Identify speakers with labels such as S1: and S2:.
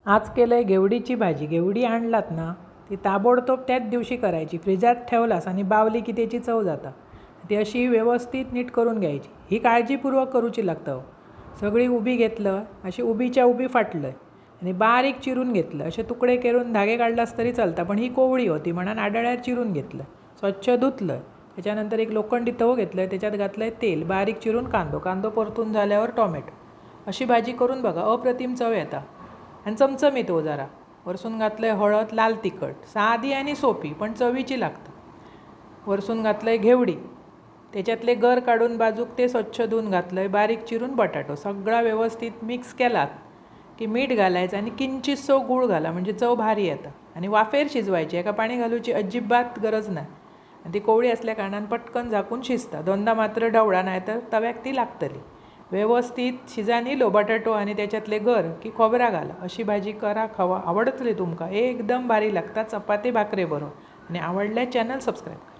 S1: आज केलं आहे घेवडीची भाजी. घेवडी आणलात ना ती ताबडतोब त्याच दिवशी करायची. फ्रिजात ठेवलास आणि बावली की त्याची चव जाता. ती अशी व्यवस्थित नीट करून घ्यायची. ही काळजीपूर्वक करूची लागतं. सगळी उभी घेतलं, अशी उभीच्या उभी फाटलं आणि बारीक चिरून घेतलं. असे तुकडे करून धागे काढलास तरी चालता, पण ही कोवळी होती म्हणून आडळ्यात चिरून घेतलं. स्वच्छ धुतलं. त्याच्यानंतर एक लोखंडी तवो घेतलं, त्याच्यात घातलं तेल, बारीक चिरून कांदो परतून झाल्यावर टोमॅटो. अशी भाजी करून बघा, अप्रतिम चव येता आणि चमचमीत हो जरा. वरसून घातलं आहे हळद, लाल तिखट, साधी आणि सोपी पण चवीची लागतं. वरसून घातलं आहे घेवडी, त्याच्यातले गर काढून बाजूक ते स्वच्छ धुवून घातलं आहे. बारीक चिरून बटाटो सगळा व्यवस्थित मिक्स केलात की मीठ घालायचं आणि किंचितसो गूळ घाला, म्हणजे चव भारी येतं. आणि वाफेर शिजवायची, एका पाणी घालूची अजिबात गरज नाही. आणि ती कोवळी असल्या कारणान पटकन झाकून शिजता. दोनदा मात्र ढवळा, नाही तर तव्याक ती लागतली. व्यवस्थित शिजान येलो बटाटो आणि त्याच्यातले गर की खोबरा घाला. अशी भाजी करा, खावा, आवडतली तुमका. एकदम भारी लागता चपाती भाकरे बरोबर. आणि आवडल्या चॅनल सबस्क्राईब करा.